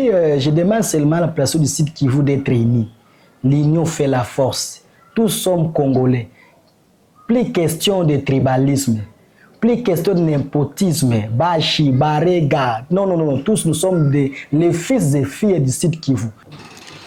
Oui, je demande seulement à la population du Sud Kivu d'être unie. L'union fait la force. Tous sommes Congolais. Plus question de tribalisme, plus question de népotisme, Bachi, Barega. Non, non, non, tous nous sommes les fils et filles du Sud Kivu.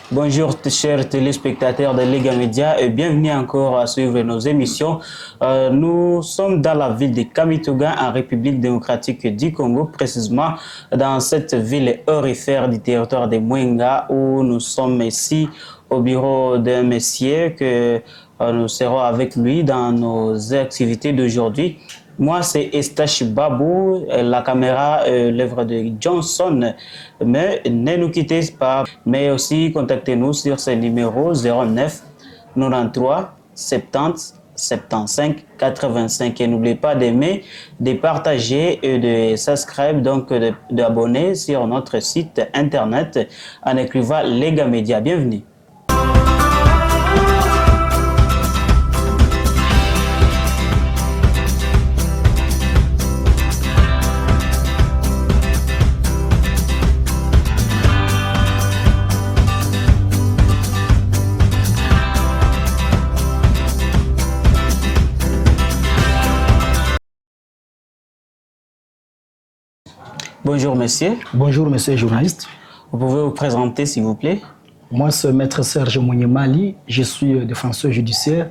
Bonjour chers téléspectateurs de Lega Media et bienvenue encore à suivre nos émissions. Nous sommes dans la ville de Kamituga en République démocratique du Congo, précisément dans cette ville aurifère du territoire de Mwenga où nous sommes ici au bureau d'un monsieur que nous serons avec lui dans nos activités d'aujourd'hui. Moi, c'est Estache Babou, la caméra, l'œuvre de Johnson. Mais ne nous quittez pas, mais aussi contactez-nous sur ce numéro 09 93 70 75 85. Et n'oubliez pas d'aimer, de partager et de subscribe, donc d'abonner sur notre site internet en écrivant Lega Media. Bienvenue. Bonjour monsieur. Bonjour monsieur le journaliste. Vous pouvez vous présenter s'il vous plaît? Moi c'est maître Serge Mounyemali, je suis défenseur judiciaire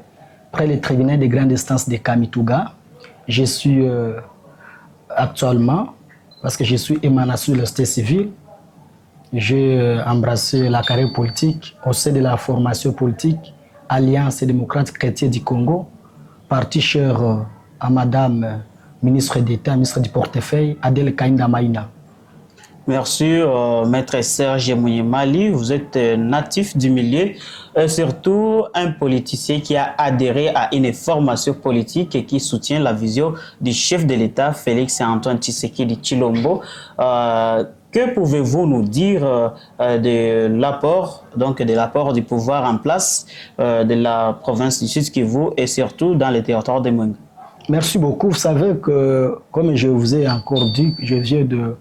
près le tribunal de grande instance de Kamituga. Je suis actuellement, parce que je suis émanation de la société civile, j'ai embrassé la carrière politique au sein de la formation politique Alliance démocratique chrétienne du Congo, parti cher à madame ministre d'État, ministre du portefeuille, Adèle Kainda Maïna. Merci, maître Serge Mounyemali. Vous êtes natif du milieu, surtout un politicien qui a adhéré à une formation politique et qui soutient la vision du chef de l'État, Félix Antoine Tshisekedi Tshilombo. Que pouvez-vous nous dire de l'apport du pouvoir en place de la province du Sud Kivu et surtout dans le territoire de Mwenga? Merci beaucoup. Vous savez que, comme je vous ai encore dit, je viens de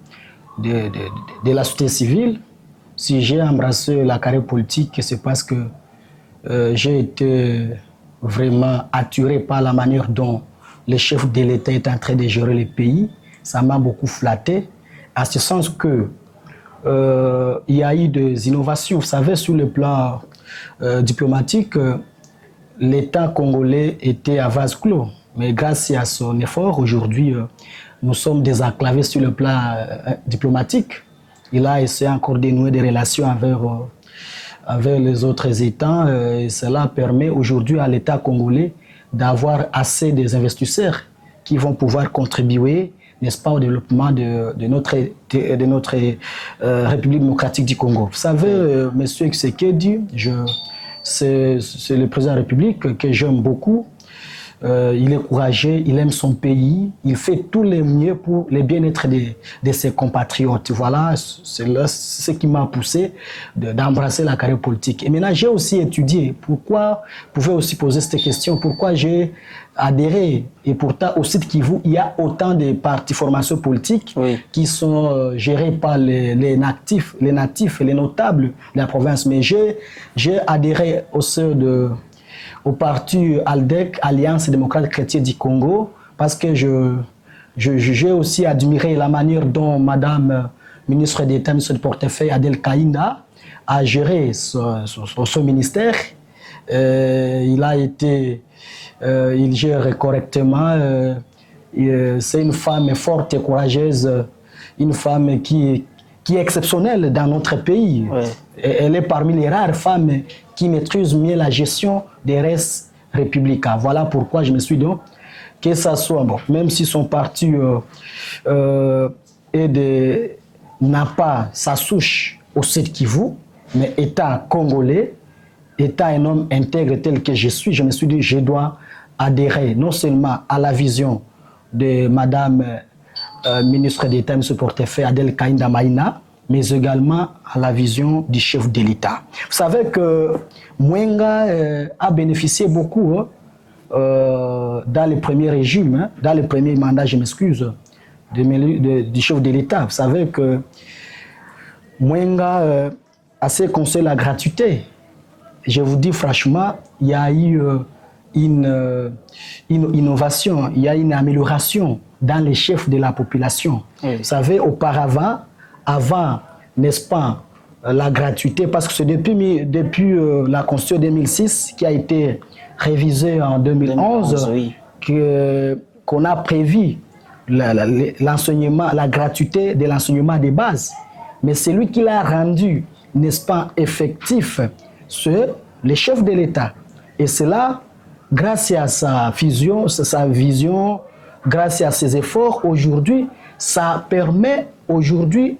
la société civile. Si j'ai embrassé la carrière politique, c'est parce que j'ai été vraiment attiré par la manière dont le chef de l'État est en train de gérer le pays. Ça m'a beaucoup flatté, à ce sens que il y a eu des innovations. Vous savez, sur le plan diplomatique, l'État congolais était à vase clos. Mais grâce à son effort, aujourd'hui, nous sommes désenclavés sur le plan diplomatique. Il a essayé encore de nouer des relations avec les autres États. Et cela permet aujourd'hui à l'État congolais d'avoir assez des investisseurs qui vont pouvoir contribuer, n'est-ce pas, au développement de notre République démocratique du Congo. Vous savez, M. Tshisekedi, c'est le président de la République que j'aime beaucoup. Il est courageux, il aime son pays, il fait tout le mieux pour le bien-être de ses compatriotes. Voilà, c'est ce qui m'a poussé d'embrasser la carrière politique. Et maintenant, j'ai aussi étudié pourquoi, vous pouvez aussi poser cette question, pourquoi j'ai adhéré. Et pourtant, au Sud Kivu, il y a autant de partis formations politiques qui sont gérés par les natifs et les notables de la province. Mais j'ai adhéré au parti ALDEC, Alliance démocratique chrétienne du Congo, parce que j'ai aussi admiré la manière dont madame ministre d'État, ministre du portefeuille, Adèle Kainda, a géré son ministère. Il gère correctement. C'est une femme forte et courageuse, une femme qui est exceptionnelle dans notre pays. Ouais. Elle est parmi les rares femmes qui maîtrisent mieux la gestion des restes républicains. Voilà pourquoi je me suis dit que ça soit, bon, même si son parti n'a pas sa souche au Sud Kivu, mais étant congolais, étant un homme intègre tel que je suis, je me suis dit que je dois adhérer non seulement à la vision de madame ministre d'État, M. Portefeuille Adèle Kainda Maïna, mais également à la vision du chef de l'État. Vous savez que Mwenga a bénéficié beaucoup dans le premier régime, dans le premier mandat, je m'excuse, du chef de l'État. Vous savez que Mwenga, à ce qui concerne la gratuité, je vous dis franchement, il y a eu une innovation, il y a une amélioration dans les chefs de la population. Oui. Vous savez, auparavant, avant, n'est-ce pas, la gratuité, parce que c'est depuis la Constitution 2006 qui a été révisée en 2011, oui. qu'on a prévu l'enseignement, la gratuité de l'enseignement de base. Mais celui qui l'a rendu, n'est-ce pas, effectif, c'est le chef de l'État. Et cela, grâce à sa vision, grâce à ses efforts, aujourd'hui, ça permet aujourd'hui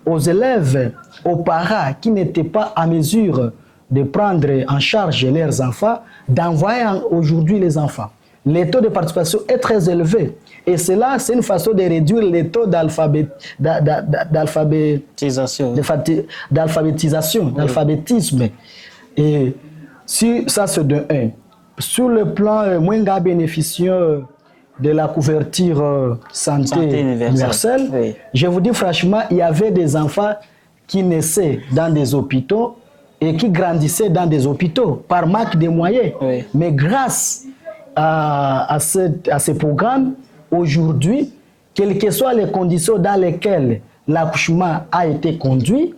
aux élèves, aux parents qui n'étaient pas à mesure de prendre en charge leurs enfants, d'envoyer aujourd'hui les enfants. Le taux de participation est très élevé. Et cela, c'est une façon de réduire les taux d'alphabétisme. Et si ça, c'est de 1. Sur le plan, Mwenga bénéficie de la couverture santé universelle. Oui. Je vous dis franchement, il y avait des enfants qui naissaient dans des hôpitaux et qui grandissaient dans des hôpitaux par manque de moyens. Oui. Mais grâce à ce programme, aujourd'hui, quelles que soient les conditions dans lesquelles l'accouchement a été conduit,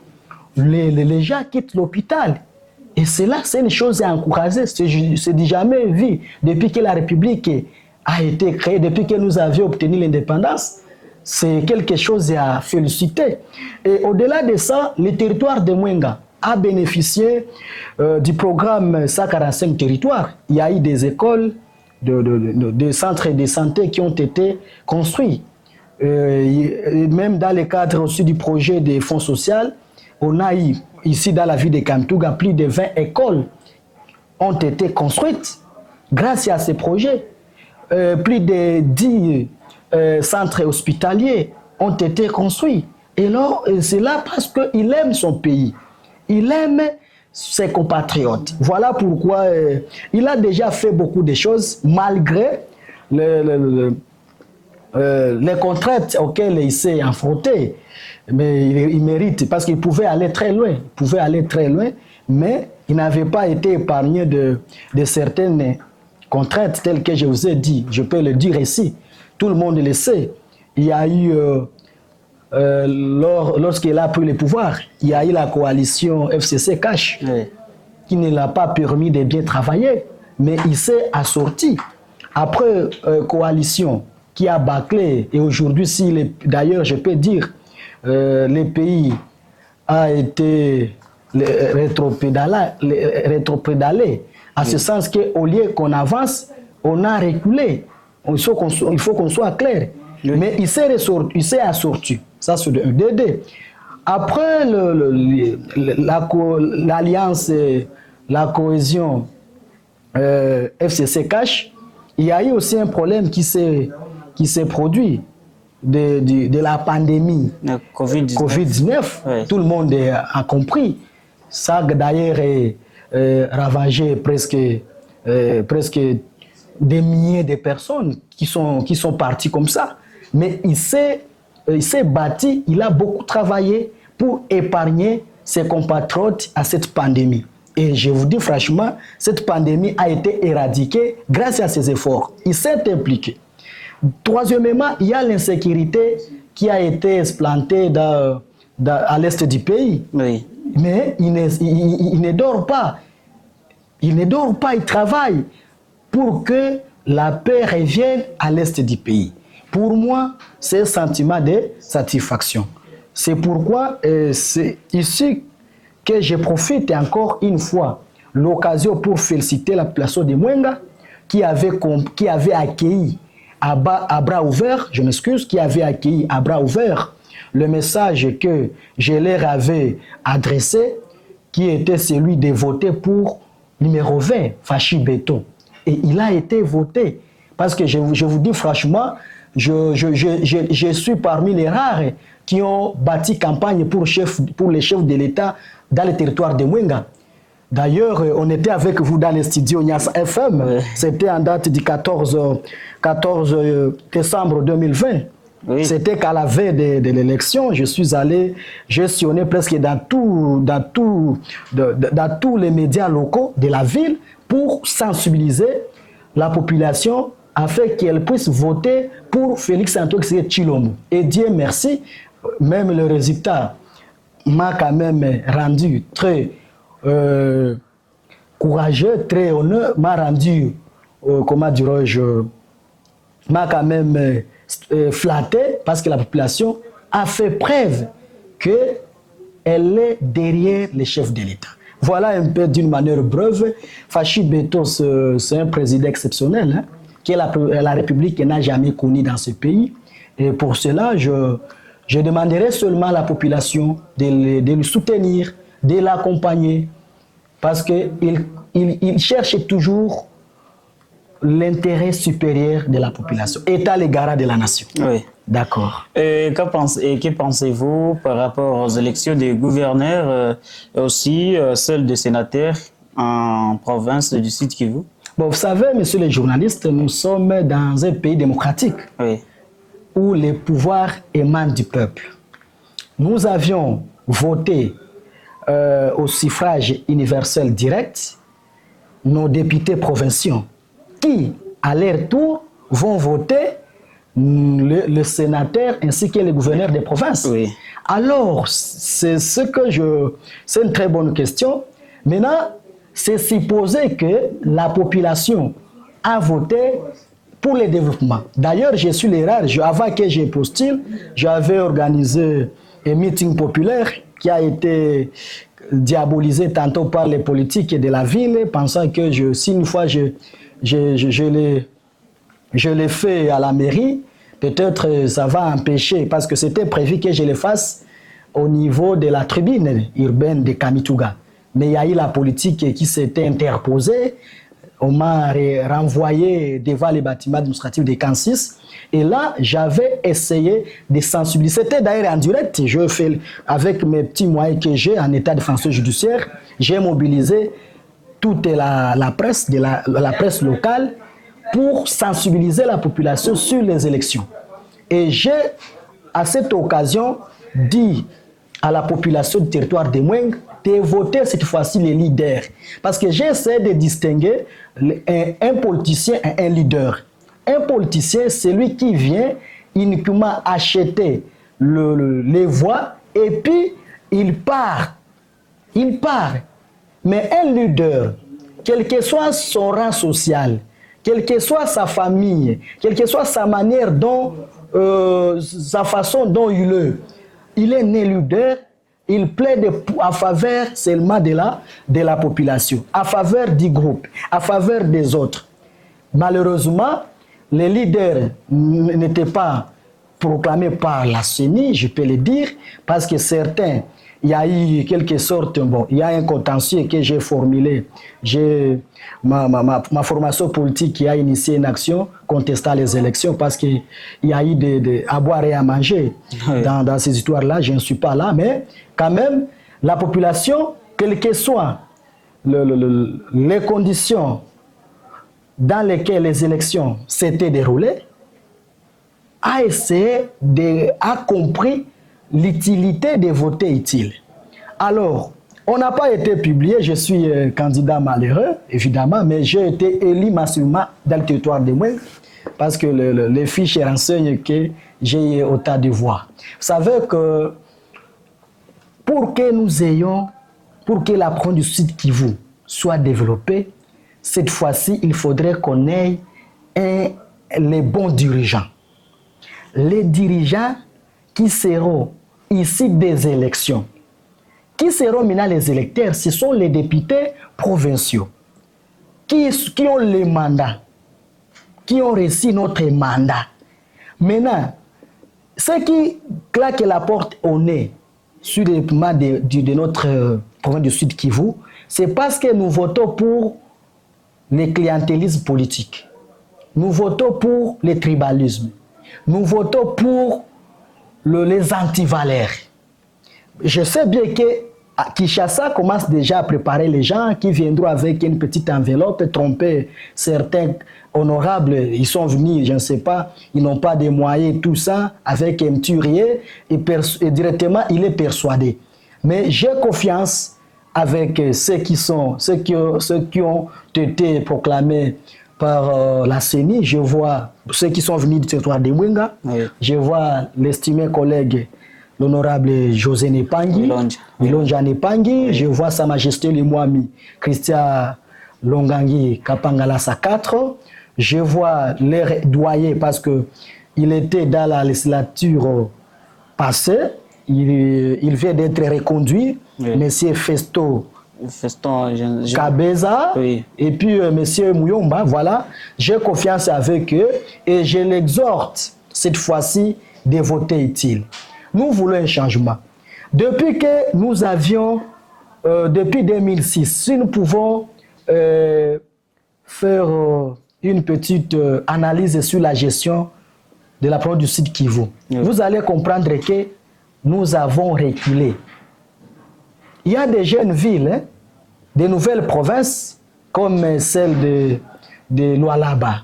les gens quittent l'hôpital. Et cela, c'est une chose à encourager. C'est jamais vu depuis que la République a été créée, depuis que nous avions obtenu l'indépendance. C'est quelque chose à féliciter. Et au-delà de ça, le territoire de Mwenga a bénéficié du programme 145 territoires. Il y a eu des écoles, des centres de santé qui ont été construits. Même dans le cadre aussi du projet des fonds sociaux, on a eu, ici dans la ville de Kamituga, plus de 20 écoles ont été construites grâce à ces projets. Plus de 10 centres hospitaliers ont été construits. Et là, c'est là parce qu'il aime son pays. Il aime ses compatriotes. Voilà pourquoi il a déjà fait beaucoup de choses malgré les contraintes auxquelles il s'est affronté. Mais il mérite, parce qu'il pouvait aller très loin. Il pouvait aller très loin, mais il n'avait pas été épargné de certaines contraintes telles que je vous ai dit. Je peux le dire ici. Tout le monde le sait. Il y a eu, lorsqu'il a pris le pouvoir, il y a eu la coalition FCC Cash, oui, qui ne l'a pas permis de bien travailler, mais il s'est assorti. Après coalition qui a bâclé, et aujourd'hui, d'ailleurs, je peux dire, le pays a été rétropédalé, à ce sens qu'au lieu qu'on avance, on a reculé. Il faut qu'on soit clair. Oui. Mais il s'est assorti. Ça, c'est de 2. Après l'alliance, la cohésion FCC Cash, il y a eu aussi un problème qui s'est produit de la pandémie Covid-19. Oui. Tout le monde a compris. Ça, d'ailleurs, ravagé presque des milliers de personnes qui sont parties comme ça. Mais il s'est bâti, il a beaucoup travaillé pour épargner ses compatriotes à cette pandémie. Et je vous dis franchement, cette pandémie a été éradiquée grâce à ses efforts. Il s'est impliqué. Troisièmement, il y a l'insécurité qui a été explantée à l'est du pays. Oui. Mais il ne dort pas. Il ne dort pas, il travaille pour que la paix revienne à l'est du pays. Pour moi, c'est un sentiment de satisfaction. C'est pourquoi c'est ici que je profite encore une fois l'occasion pour féliciter la population de Mwenga qui avait accueilli à bras ouverts, je m'excuse, qui avait accueilli à bras ouverts le message que je leur avais adressé, qui était celui de voter pour numéro 20, Fachi Béton. Et il a été voté. Parce que je vous dis franchement, je suis parmi les rares qui ont bâti campagne pour les chefs de l'État dans le territoire de Mwenga. D'ailleurs, on était avec vous dans les studios Nias FM. C'était en date du 14 décembre 2020. Oui. C'était qu'à la veille de l'élection, je suis allé gestionner presque dans tous les médias locaux de la ville pour sensibiliser la population afin qu'elle puisse voter pour Félix-Antoine Tshilombo. Et Dieu merci, même le résultat m'a quand même rendu très courageux, très honneur, m'a rendu, comment dirais-je, m'a quand même flatté parce que la population a fait preuve qu'elle est derrière les chefs de l'État. Voilà un peu d'une manière brève. Fachi Beto, c'est un président exceptionnel, hein, que la République n'a jamais connu dans ce pays. Et pour cela, je demanderai seulement à la population de le soutenir, de l'accompagner, parce qu'il cherche toujours l'intérêt supérieur de la population. État le garant de la nation. Oui. D'accord. Que pensez-vous par rapport aux élections des gouverneurs et aussi celles des sénateurs en province du Sud Kivu? Bon, vous savez, messieurs les journalistes, nous sommes dans un pays démocratique, oui, où les pouvoirs émanent du peuple. Nous avions voté au suffrage universel direct nos députés provinciaux qui, à leur tour, vont voter le sénateur ainsi que les gouverneurs des provinces. Oui. Alors, c'est une très bonne question. Maintenant, c'est supposé que la population a voté pour le développement. D'ailleurs, je suis les rares. Avant que je postule, j'avais organisé un meeting populaire qui a été diabolisé tantôt par les politiques de la ville, pensant que si une fois je l'ai fait à la mairie, peut-être ça va empêcher, parce que c'était prévu que je le fasse au niveau de la tribune urbaine de Kamituga. Mais il y a eu la politique qui s'était interposée. On m'a renvoyé devant les bâtiments administratifs de Kansis. Et là, j'avais essayé de sensibiliser. C'était d'ailleurs en direct. Je fais, avec mes petits moyens que j'ai en état de défenseur judiciaire, j'ai mobilisé toute la presse, la presse locale, pour sensibiliser la population sur les élections. Et j'ai, à cette occasion, dit à la population du territoire de Mwengue de voter cette fois-ci les leaders. Parce que j'ai essayé de distinguer un politicien et un leader. Un politicien, c'est lui qui vient uniquement acheter les voix et puis il part. Il part. Mais un leader, quel que soit son rang social, quelle que soit sa famille, quelle que soit sa manière dont, sa façon dont il est né leader, il plaide en faveur seulement de la population, en faveur du groupe, en faveur des autres. Malheureusement, les leaders n'étaient pas proclamés par la CENI, je peux le dire, parce que certains, il y a eu quelque sorte, il y a un contentieux que j'ai formulé. J'ai ma formation politique qui a initié une action contestant les élections parce qu'il y a eu à boire et à manger dans ces histoires-là. Je ne suis pas là, mais quand même, la population, quelles que soient les conditions dans lesquelles les élections s'étaient déroulées, a compris l'utilité de voter utile. Alors, on n'a pas été publié, je suis candidat malheureux, évidemment, mais j'ai été élu massivement dans le territoire de Mwengue parce que les fiches renseignent que j'ai autant de voix. Vous savez que pour que la province du Sud Kivu soit développée, cette fois-ci, il faudrait qu'on ait les bons dirigeants. Les dirigeants qui seront ici des élections. Qui seront maintenant les électeurs? Ce sont les députés provinciaux qui ont les mandats, qui ont reçu notre mandat. Maintenant, ceux qui claquent la porte au nez sur le développement de notre province du Sud Kivu, c'est parce que nous votons pour le clientélisme politique. Nous votons pour le tribalisme. Nous votons pour les antivaleurs. Je sais bien que Kinshasa commence déjà à préparer les gens qui viendront avec une petite enveloppe, tromper certains honorables. Ils sont venus, je ne sais pas, ils n'ont pas de moyens, tout ça, avec un turier, et directement, il est persuadé. Mais j'ai confiance avec ceux qui ont été proclamés par la CENI. Je vois ceux qui sont venus du territoire de Mwenga. Oui. Je vois l'estimé collègue, l'honorable José Nepangi, Milonja Nepangi. Oui. Je vois Sa Majesté le Mwami, Christian Longangi Kapangalasa 4. Je vois les doyers parce qu'il était dans la législature passée. Il vient d'être reconduit. Oui. Monsieur Feston Kabeza, oui. Et puis Monsieur Mouyomba, voilà. J'ai confiance avec eux et je l'exhorte cette fois-ci de voter utile. Nous voulons un changement. Depuis que nous avions, depuis 2006, si nous pouvons faire une petite analyse sur la gestion de la province du Sud Kivu, oui. Vous allez comprendre que nous avons reculé. Il y a des jeunes villes, hein, des nouvelles provinces, comme celle de Lualaba.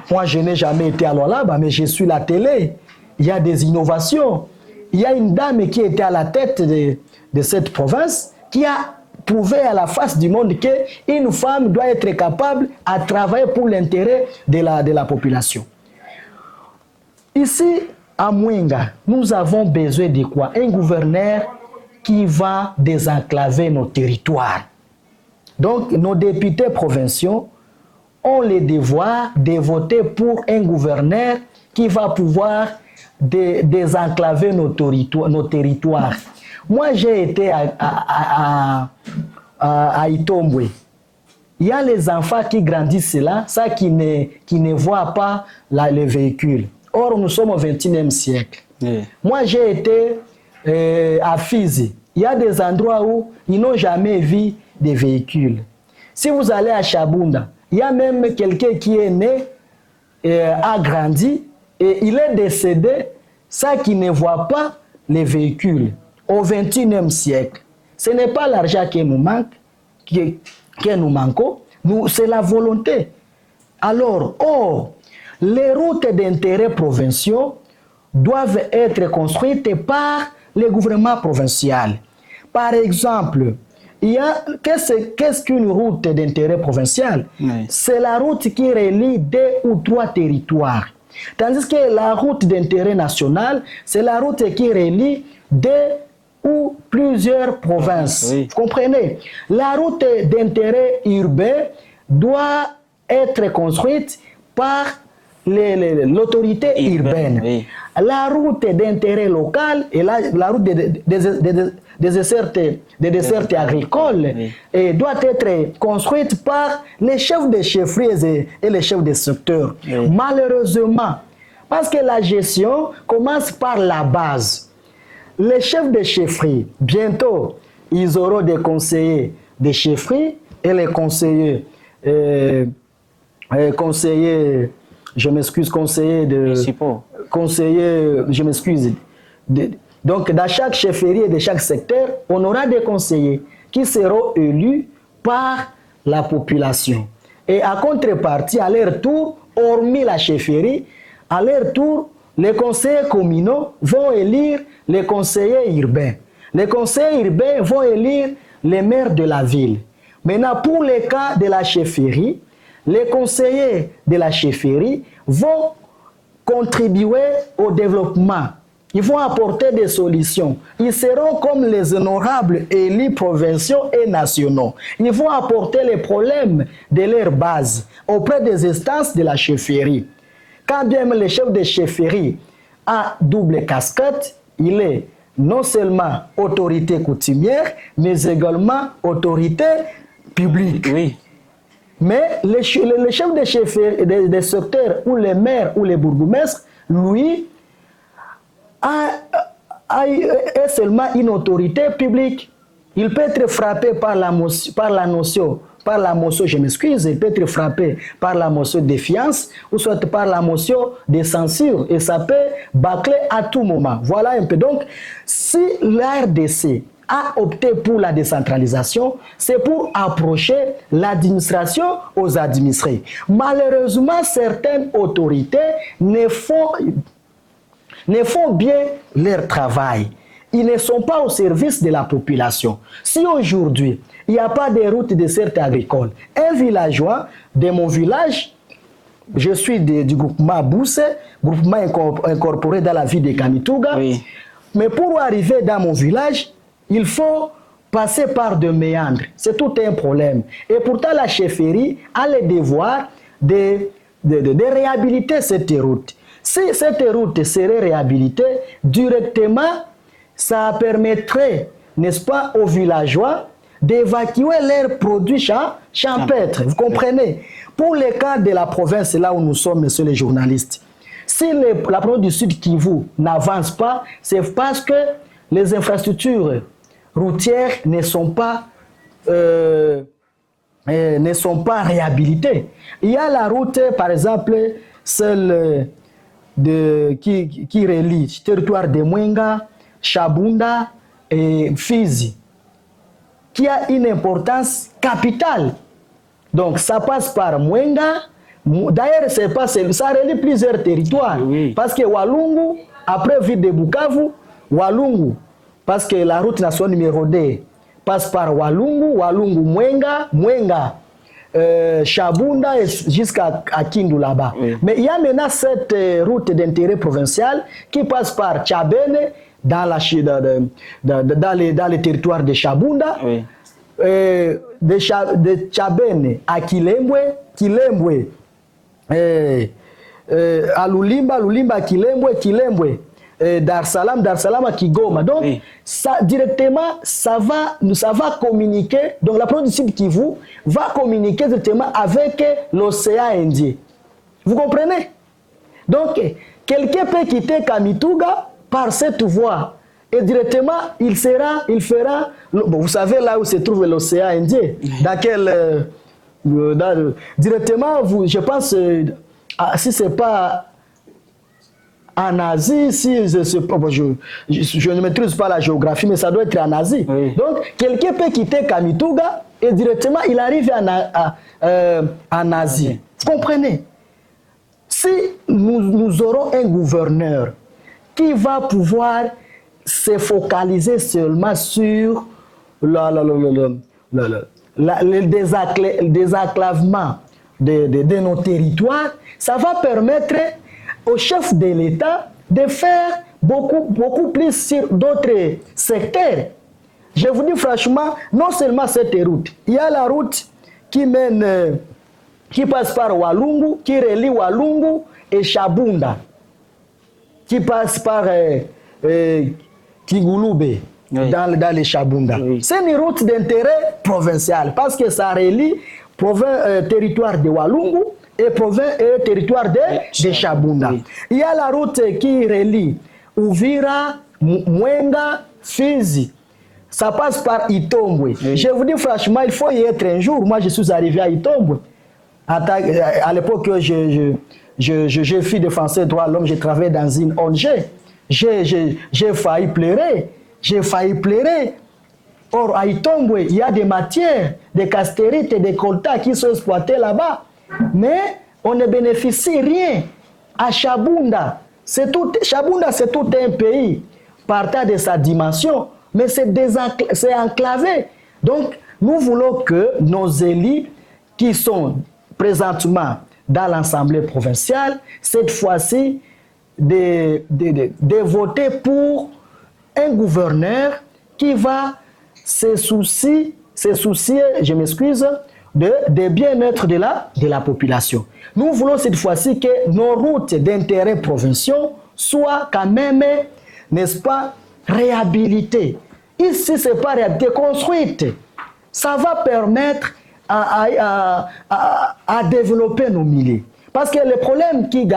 Moi, je n'ai jamais été à Lualaba, mais je suis à la télé. Il y a des innovations. Il y a une dame qui était à la tête de cette province qui a prouvé à la face du monde qu'une femme doit être capable de travailler pour l'intérêt de la population. Ici, à Mwenga, nous avons besoin de quoi? Un gouverneur qui va désenclaver nos territoires. Donc, nos députés provinciaux ont le devoir de voter pour un gouverneur qui va pouvoir désenclaver nos territoires. Moi, j'ai été à Itombwe. Il y a les enfants qui grandissent là, ça qui ne voient pas les véhicules. Or, nous sommes au XXIe siècle. Oui. Moi, j'ai été à Fizi. Il y a des endroits où ils n'ont jamais vu des véhicules. Si vous allez à Chabunda, il y a même quelqu'un qui est né, a grandi, et il est décédé, ça qui ne voit pas les véhicules. Au XXIe siècle, ce n'est pas l'argent qui nous manque, que nous manquons, c'est la volonté. Alors, les routes d'intérêt provinciaux doivent être construites par le gouvernement provincial. Par exemple, qu'est-ce qu'une route d'intérêt provincial? Oui. C'est la route qui relie 2 ou 3 territoires. Tandis que la route d'intérêt national, c'est la route qui relie 2 ou plusieurs provinces. Oui. Vous comprenez? La route d'intérêt urbain doit être construite par l'autorité urbaine. Oui. La route d'intérêt local et la route des dessertes agricoles oui. Doit être construite par les chefs de chefferies et les chefs de secteurs. Oui. Malheureusement, parce que la gestion commence par la base. Les chefs de chefferies, bientôt, ils auront des conseillers de chefferies et les conseillers je m'excuse, conseiller je m'excuse. Donc, dans chaque chefferie et de chaque secteur, on aura des conseillers qui seront élus par la population. Et à contrepartie, à leur tour, hormis la chefferie, à leur tour, les conseillers communaux vont élire les conseillers urbains. Les conseillers urbains vont élire les maires de la ville. Maintenant, pour les cas de la chefferie, les conseillers de la chefferie vont contribuer au développement. Ils vont apporter des solutions. Ils seront comme les honorables élus provinciaux et nationaux. Ils vont apporter les problèmes de leur base auprès des instances de la chefferie. Quand bien le chef de chefferie a double casquette, il est non seulement autorité coutumière, mais également autorité publique. Oui. Mais le chef de chefferie des secteurs ou les maires ou les bourgmestres, lui, est seulement une autorité publique. Il peut être frappé par la motion, je m'excuse, il peut être frappé par la motion de défiance ou soit par la motion de censure et ça peut bâcler à tout moment. Voilà un peu. Donc, si l'ARDC a opté pour la décentralisation, c'est pour approcher l'administration aux administrés. Malheureusement, certaines autorités ne font bien leur travail. Ils ne sont pas au service de la population. Si aujourd'hui, il n'y a pas de route de desserte agricole, un villageois de mon village, je suis du groupement Bousse, groupement incorporé dans la ville de Kamituga, oui. Mais pour arriver dans mon village, il faut passer par des méandres. C'est tout un problème. Et pourtant, la chefferie a le devoir de réhabiliter cette route. Si cette route serait réhabilitée directement, ça permettrait, n'est-ce pas, aux villageois d'évacuer leurs produits champêtres. Vous comprenez? Pour le cas de la province, là où nous sommes, messieurs les journalistes, si la province du Sud Kivu n'avance pas, c'est parce que les infrastructures routières ne sont pas réhabilitées. Il y a la route, par exemple, celle qui relie le territoire de Mwenga, Chabunda et Fizi, qui a une importance capitale. Donc, ça passe par Mwenga. D'ailleurs, ça relie plusieurs territoires. Oui. Parce que Walungu, après ville de Bukavu, Walungu, parce que la route nationale numéro 2 passe par Walungu, Mwenga, Chabunda jusqu'à Kindu là-bas. Oui. Mais il y a maintenant cette route d'intérêt provincial qui passe par Tchabene, dans les territoires de Chabunda, oui. De Tchabene à Kilembwe, à Lulimba, Kilembwe, Dar Salam à Kigoma. Donc, oui. Ça, directement, ça va communiquer. Donc, la province du Sud Kivu va communiquer directement avec l'océan Indien. Vous comprenez? Donc, quelqu'un peut quitter Kamituga par cette voie. Et directement, il fera... Bon, vous savez là où se trouve l'océan Indien. Dans quel... directement, je pense, si ce n'est pas en Asie, si je ne maîtrise pas la géographie, mais ça doit être en Asie. Oui. Donc, quelqu'un peut quitter Kamituga et directement, il arrive en Asie. Vous comprenez? Si nous aurons un gouverneur qui va pouvoir se focaliser seulement sur le désenclavement de nos territoires, ça va permettre au chef de l'État de faire beaucoup plus sur d'autres secteurs. Je vous dis franchement, non seulement cette route, il y a la route qui passe par Walungu, qui relie Walungu et Chabunda, qui passe par Kigulube, oui. dans les Chabunda. Oui. C'est une route d'intérêt provincial parce que ça relie territoire de Walungu et territoire de Chabunda. Oui. Il y a la route qui relie Uvira, Mwenga, Fizi. Ça passe par Itombwe. Oui. Je vous dis franchement, il faut y être un jour. Moi, je suis arrivé à Itombwe. À l'époque, je suis défenseur des droits de l'homme, je travaillais dans une ONG. J'ai failli pleurer. Or, à Itombwe, il y a des matières, des castérites et des coltas qui sont exploitées là-bas. Mais on ne bénéficie rien. À Chabunda, Chabunda, c'est tout un pays, partant de sa dimension, mais c'est enclavé. Donc, nous voulons que nos élus qui sont présentement dans l'Assemblée provinciale, cette fois-ci, de voter pour un gouverneur qui va se soucier, je m'excuse, de bien-être de la population. Nous voulons cette fois-ci que nos routes d'intérêt provinciaux soient quand même, n'est-ce pas, réhabilitées. Ici, ce n'est pas réhabilité, construite. Ça va permettre à développer nos milieux. Parce que le problème qui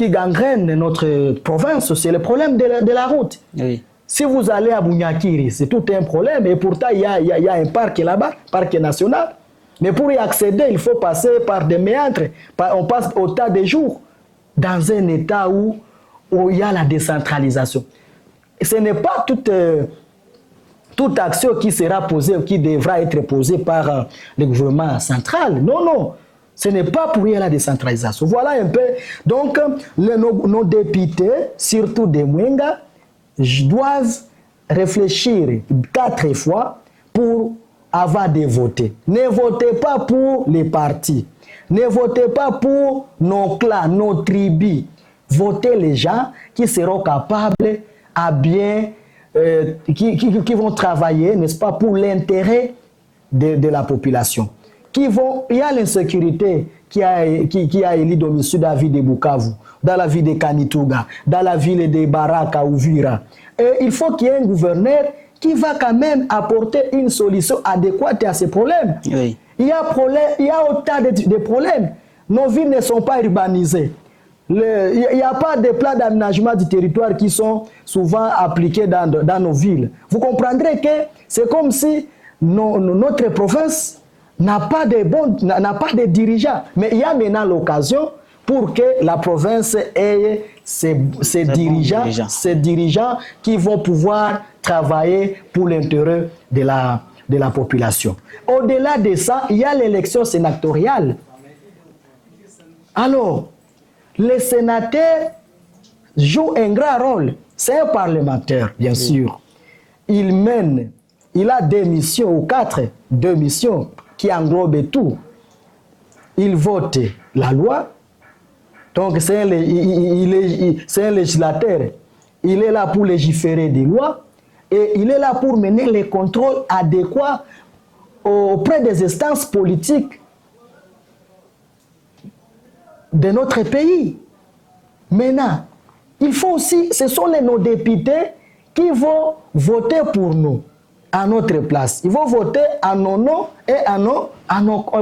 gangrène notre province, c'est le problème de la route. Oui. Si vous allez à Bunyakiri, c'est tout un problème. Et pourtant, il y a un parc là-bas, parc national. Mais pour y accéder, il faut passer par des méandres. On passe au tas de jours dans un état où il y a la décentralisation. ce n'est pas toute action qui sera posée, qui devra être posée par le gouvernement central. Non, non. Ce n'est pas pour y aller à la décentralisation. Voilà un peu. Donc, nos députés, surtout des Mwenga, doivent réfléchir 4 fois pour avoir des votés. Ne votez pas pour les partis. Ne votez pas pour nos clans, nos tribus. Votez les gens qui seront capables à bien, qui vont travailler, n'est-ce pas, pour l'intérêt de la population. Il y a l'insécurité qui a élu dans le sud de la ville de Bukavu, dans la ville de Kamituga, dans la ville de Baraka ou Uvira. Et il faut qu'il y ait un gouverneur qui va quand même apporter une solution adéquate à ces problèmes. Oui. Il y a autant de problèmes. Nos villes ne sont pas urbanisées. Il n'y a pas de plans d'aménagement du territoire qui sont souvent appliqués dans nos villes. Vous comprendrez que c'est comme si notre province n'a pas de dirigeants. Mais il y a maintenant l'occasion pour que la province ait ces dirigeants qui vont pouvoir travailler pour l'intérêt de la population. Au-delà de ça, il y a l'élection sénatoriale. Alors, les sénateurs jouent un grand rôle. C'est un parlementaire, bien sûr. Il a 2 missions ou 2 missions qui englobent tout. Il vote la loi. Donc, c'est un législateur. Il est là pour légiférer des lois et il est là pour mener les contrôles adéquats auprès des instances politiques de notre pays. Maintenant, il faut aussi, ce sont nos députés qui vont voter pour nous, à notre place. Ils vont voter à nos noms et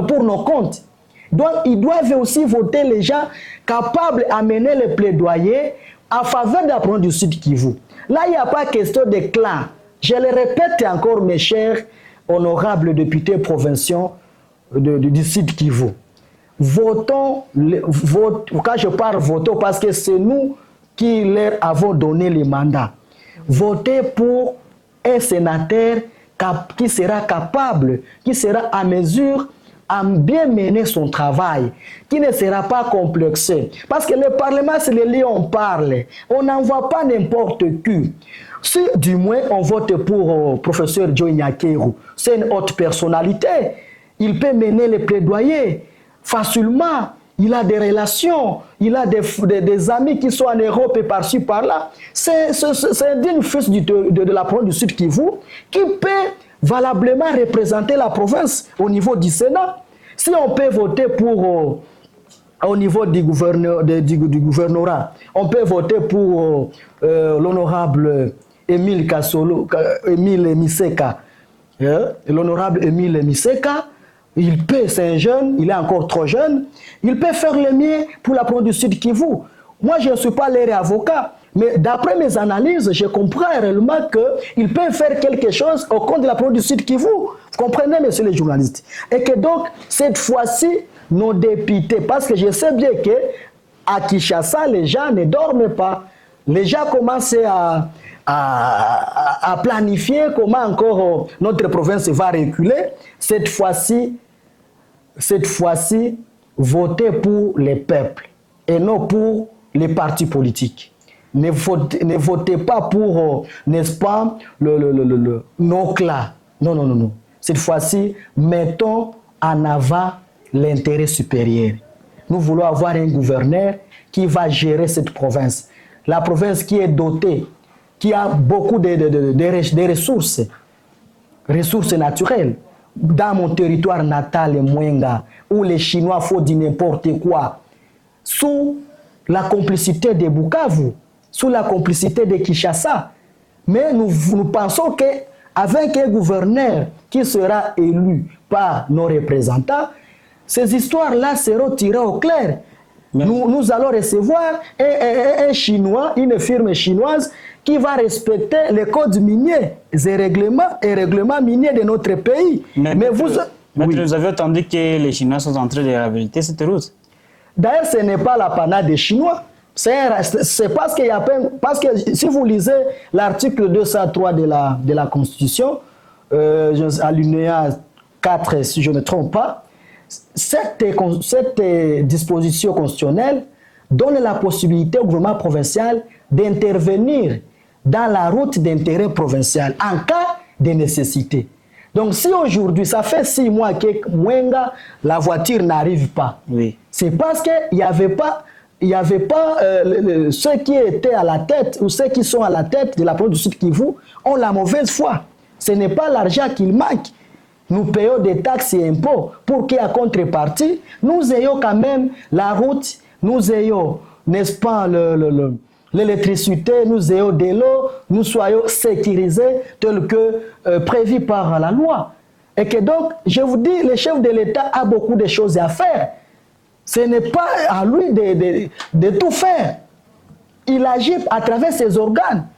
pour nos comptes. Donc, ils doivent aussi voter les gens capables d'amener le plaidoyer en faveur de la province du Sud Kivu. Là, il n'y a pas question de clan. Je le répète encore, mes chers honorables députés provinciaux du Sud Kivu. Votons, quand je parle votons, parce que c'est nous qui leur avons donné le mandat. Votez pour un sénateur qui sera capable, qui sera à mesure à bien mener son travail, qui ne sera pas complexé. Parce que le Parlement, c'est le lieu où on parle. On n'envoie pas n'importe qui. Si du moins on vote pour professeur Joe Nyakeru, c'est une haute personnalité. Il peut mener les plaidoyers facilement. Il a des relations, il a des amis qui sont en Europe et par-ci, par-là. C'est un digne fils de la province du Sud Kivu qui peut valablement représenter la province au niveau du Sénat. Si on peut voter pour, au niveau du gouvernorat, on peut voter pour l'honorable Émile Miseka. L'honorable Émile Miseka, il peut, c'est un jeune, il est encore trop jeune, il peut faire le mien pour la province du Sud Kivu. Moi, je ne suis pas leur avocat, mais d'après mes analyses, je comprends réellement qu'il peut faire quelque chose au compte de la province du Sud Kivu. Vous comprenez, messieurs les journalistes? Et que donc, cette fois-ci, nos députés, parce que je sais bien qu'à Kinshasa, les gens ne dorment pas. Les gens commencent à planifier comment encore notre province va reculer. Cette fois-ci, votez pour les peuples et non pour les partis politiques. Ne votez pas pour, n'est-ce pas, nos clans. Non, non, non, non. Cette fois-ci, mettons en avant l'intérêt supérieur. Nous voulons avoir un gouverneur qui va gérer cette province. La province qui est dotée, qui a beaucoup de ressources naturelles. Dans mon territoire natal, Mwenga, où les Chinois font du n'importe quoi, sous la complicité de Bukavu, sous la complicité de Kinshasa. Mais nous pensons qu'avec un gouverneur qui sera élu par nos représentants, ces histoires-là seront tirées au clair. Nous allons recevoir un Chinois, une firme chinoise qui va respecter les codes miniers et règlements miniers de notre pays. Mais vous avez entendu que les Chinois sont en train de réhabiliter cette route. D'ailleurs, ce n'est pas l'apanage des Chinois. C'est parce qu'il y a parce que si vous lisez l'article 203 de la Constitution, alinéa 4, si je ne me trompe pas, cette disposition constitutionnelle donne la possibilité au gouvernement provincial d'intervenir dans la route d'intérêt provincial en cas de nécessité. Donc si aujourd'hui, ça fait 6 mois que Mwenga, la voiture n'arrive pas, oui, c'est parce qu'il n'y avait pas, ceux qui étaient à la tête ou ceux qui sont à la tête de la province du Sud Kivu ont la mauvaise foi. Ce n'est pas l'argent qu'il manque. Nous payons des taxes et impôts pour qu'à contrepartie, nous ayons quand même la route, nous ayons, n'est-ce pas, l'électricité, nous ayons de l'eau, nous soyons sécurisés tel que prévu par la loi. Et que donc, je vous dis, le chef de l'État a beaucoup de choses à faire. Ce n'est pas à lui de tout faire. Il agit à travers ses organes.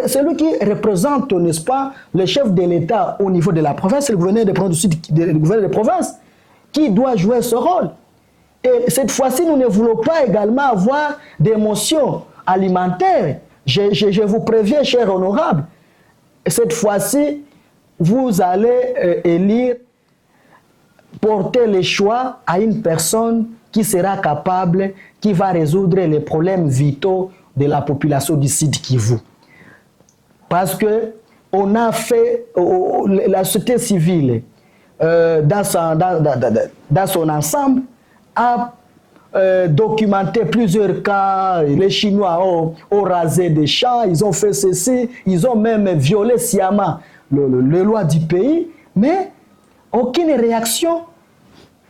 Celui qui représente, n'est-ce pas, le chef de l'État au niveau de la province, c'est le gouverneur de province, qui doit jouer ce rôle. Et cette fois-ci, nous ne voulons pas également avoir des motions alimentaires. Je vous préviens, cher honorable, cette fois-ci, vous allez élire, porter le choix à une personne qui sera capable, qui va résoudre les problèmes vitaux de la population du Sud Kivu. Parce que on a fait, la société civile, dans son ensemble, a documenté plusieurs cas. Les Chinois ont rasé des champs, ils ont fait ceci, ils ont même violé sciemment les lois du pays, mais aucune réaction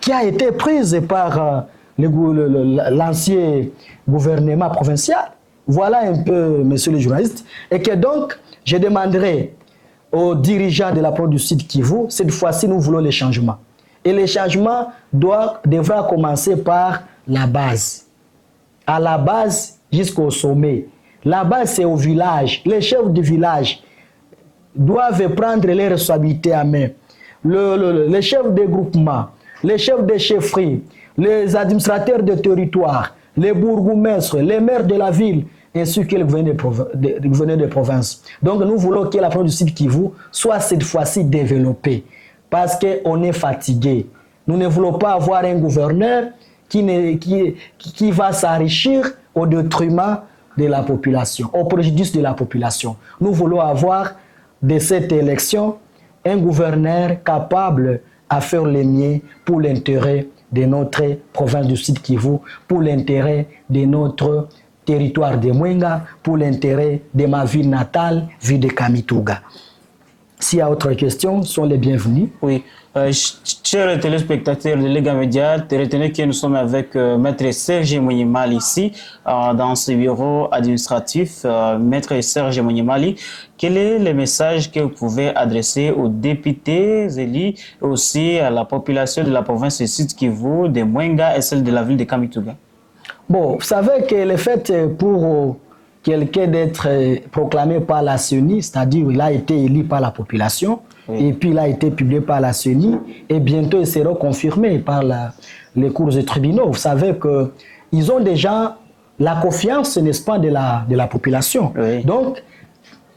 qui a été prise par l'ancien gouvernement provincial. Voilà un peu, messieurs les journalistes, et que donc, je demanderai aux dirigeants de la province du Sud Kivu, cette fois-ci, nous voulons les changements. Et les changements devra commencer par la base. À la base jusqu'au sommet. La base, c'est au village. Les chefs du village doivent prendre les responsabilités à main. Les chefs des groupements, les chefs des chefferies, les administrateurs de territoire, les bourgmestres, les maires de la ville, ainsi que les gouverneurs de province. Donc nous voulons que la province du Sud Kivu soit cette fois-ci développée, parce qu'on est fatigué. Nous ne voulons pas avoir un gouverneur qui va s'enrichir au détriment de la population, au préjudice de la population. Nous voulons avoir de cette élection un gouverneur capable à faire le mieux pour l'intérêt de notre province du Sud Kivu, pour l'intérêt de notre territoire de Mwenga, pour l'intérêt de ma ville natale, ville de Kamituga. S'il y a autre question, sont les bienvenus. Oui. Chers téléspectateurs de Lega Média, retenez que nous sommes avec Maître Serge Mounyimali ici, dans ce bureau administratif. Maître Serge Mounyimali, quel est le message que vous pouvez adresser aux députés élus et aussi à la population de la province de Sud Kivu, de Mwenga et celle de la ville de Kamituga? Bon, vous savez que le fait pour quelqu'un d'être proclamé par la CENI, c'est-à-dire il a été élu par la population, oui, et puis il a été publié par la CENI, et bientôt il sera confirmé par les cours et tribunaux. Vous savez qu'ils ont déjà la confiance, n'est-ce pas, de la population. Oui. Donc,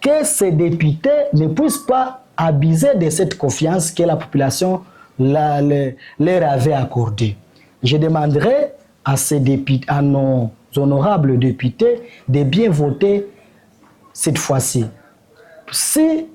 que ces députés ne puissent pas abuser de cette confiance que la population leur avait accordée. Je demanderai à ces députés, à nos honorables députés, de bien voter cette fois-ci. Si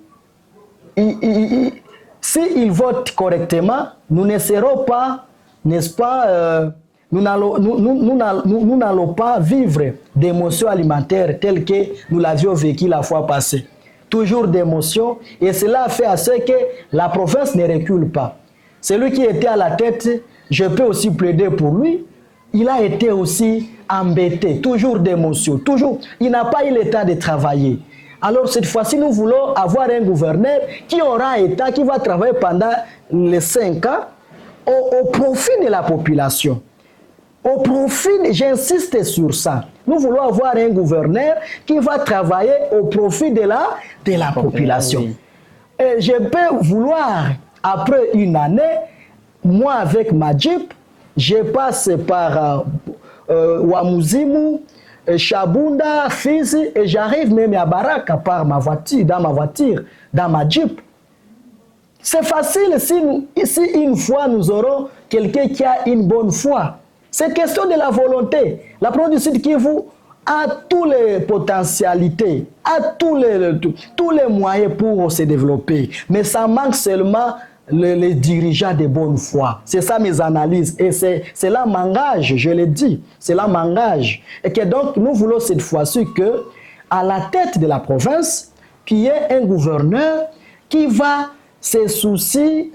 ils votent correctement, nous ne serons pas, n'est-ce pas, nous n'allons pas vivre d'émotions alimentaires telles que nous l'avions vécu la fois passée. Toujours d'émotions, et cela fait à ce que la province ne recule pas. Celui qui était à la tête, je peux aussi plaider pour lui, il a été aussi embêté, toujours d'émotions, toujours. Il n'a pas eu le temps de travailler. Alors cette fois-ci, nous voulons avoir un gouverneur qui aura un État, qui va travailler pendant les 5 ans au profit de la population. Au profit, j'insiste sur ça. Nous voulons avoir un gouverneur qui va travailler au profit de la population. Oui. Et je peux vouloir, après une année, moi avec ma Jeep, je passe par Wamuzimu, Chabunda, Fizi, et j'arrive même à Baraka par ma voiture, dans ma Jeep. C'est facile si une fois nous aurons quelqu'un qui a une bonne foi. C'est question de la volonté. La province du Sud Kivu a toutes les potentialités, a tous les moyens pour se développer. Mais ça manque seulement les dirigeants de bonne foi. C'est ça mes analyses. Et c'est là m'engage, je l'ai dit. C'est là m'engage. Et que donc nous voulons cette fois-ci que, à la tête de la province, qu'il y ait un gouverneur qui va se soucier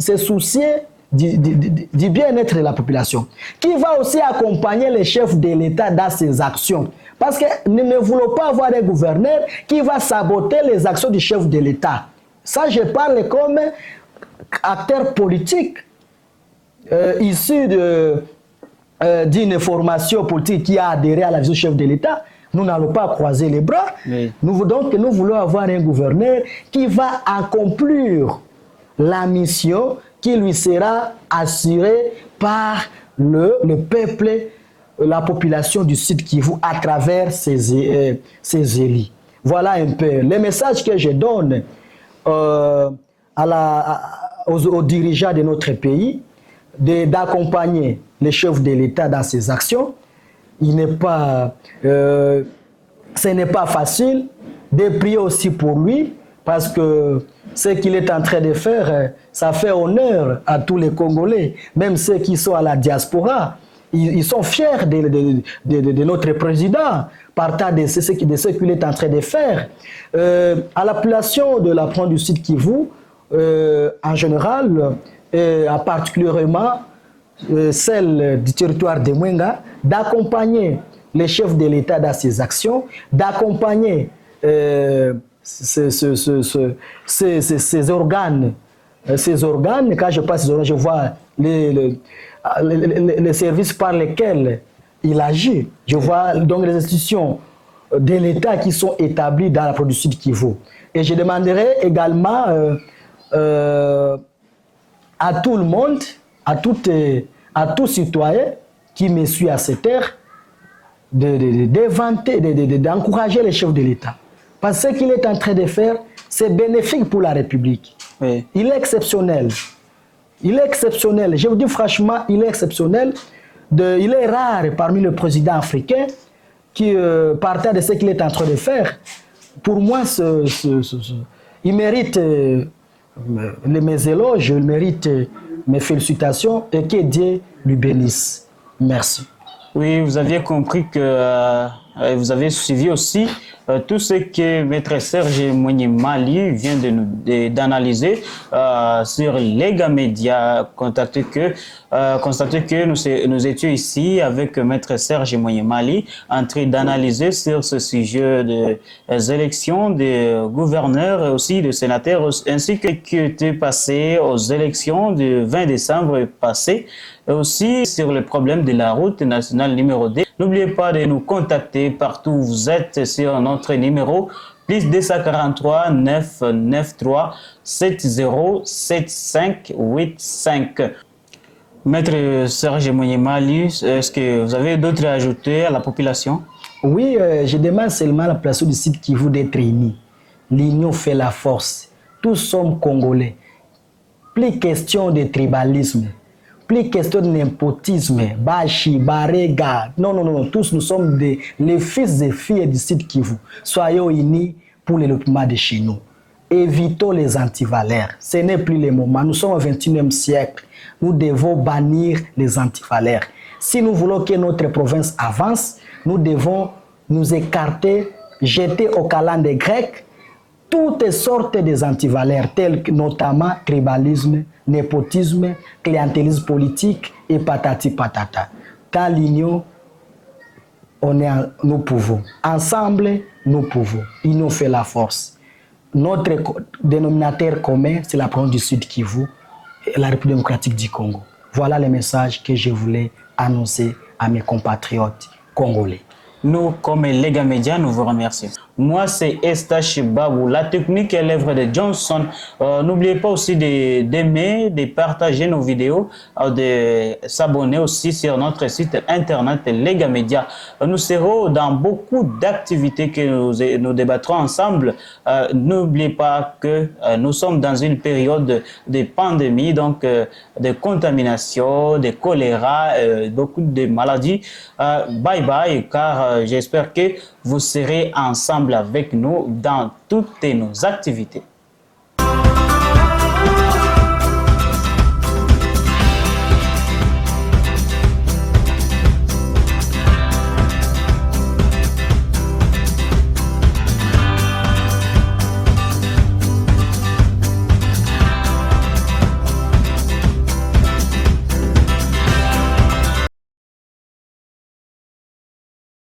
du bien-être de la population, qui va aussi accompagner les chefs de l'État dans ses actions. Parce que nous ne voulons pas avoir un gouverneur qui va saboter les actions du chef de l'État. Ça, je parle comme acteur politique issu d'une formation politique qui a adhéré à la vision du chef de l'État. Nous n'allons pas croiser les bras. Oui. Nous voulons avoir un gouverneur qui va accomplir la mission qui lui sera assurée par le peuple, la population du Sud Kivu à travers ses élus. Voilà un peu les messages que je donne aux dirigeants de notre pays, d'accompagner les chefs de l'État dans ses actions. Ce n'est pas facile de prier aussi pour lui, parce que ce qu'il est en train de faire, ça fait honneur à tous les Congolais, même ceux qui sont à la diaspora. Ils sont fiers de notre président, partant de ce qu'il est en train de faire. À la population de la province du Sud Kivu, en général, particulièrement celle du territoire de Mwenga, d'accompagner les chefs de l'État dans ses actions, d'accompagner ces organes, quand je passe ces organes, je vois les services par lesquels il agit. Je vois donc les institutions de l'État qui sont établies dans la province du Sud Kivu. Et je demanderai également à tout le monde, à tout citoyen qui me suit à cette terre, d'encourager les chefs de l'État. Parce que ce qu'il est en train de faire, c'est bénéfique pour la République. Oui. Il est exceptionnel. Il est exceptionnel. Je vous dis franchement, il est exceptionnel. Il est rare parmi les présidents africains qui, partant de ce qu'il est en train de faire, pour moi, il mérite mes éloges, il mérite mes félicitations et que Dieu lui bénisse. Merci. Oui, vous aviez compris que vous avez suivi aussi tout ce que Maître Serge Mwenye-Mali vient d'analyser sur Lega Media. Constater que nous étions ici avec Maître Serge Mwenye-Mali en train d'analyser sur ce sujet des élections des gouverneurs et aussi des sénateurs, ainsi que qui était passé aux élections du 20 décembre passé, et aussi sur le problème de la route nationale numéro 2. N'oubliez pas de nous contacter partout où vous êtes sur notre numéro plus 243 993 707585. Maître Serge Mwenye-Mali, est-ce que vous avez d'autres à ajouter à la population? Oui, je demande seulement à la population du Sud Kivu d'être unie. L'union fait la force. Tous sommes Congolais. Plus question de tribalisme. Plus question de népotisme, Bachi, Barega. Non. Tous nous sommes les fils et filles du Sud Kivu. Soyons unis pour le développement de chez nous. Évitons les antivaleurs. Ce n'est plus le moment. Nous sommes au XXIe siècle. Nous devons bannir les antivaleurs. Si nous voulons que notre province avance, nous devons nous écarter, jeter au calan des Grecs toutes sortes des antivaleurs, telles que notamment tribalisme, népotisme, clientélisme politique et patati patata. Dans l'union, nous pouvons. Ensemble, nous pouvons. Union fait la force. Notre dénominateur commun, c'est la province du Sud Kivu et la République démocratique du Congo. Voilà les messages que je voulais annoncer à mes compatriotes congolais. Nous, comme Lega Media, nous vous remercions. Moi, c'est Estache Babou. La technique est l'œuvre de Johnson. N'oubliez pas aussi d'aimer, de partager nos vidéos, de s'abonner aussi sur notre site internet Lega Media. Nous serons dans beaucoup d'activités que nous débattrons ensemble. N'oubliez pas que nous sommes dans une période de pandémie, donc de contamination, de choléra, beaucoup de maladies. Bye bye, car j'espère que vous serez ensemble avec nous dans toutes nos activités.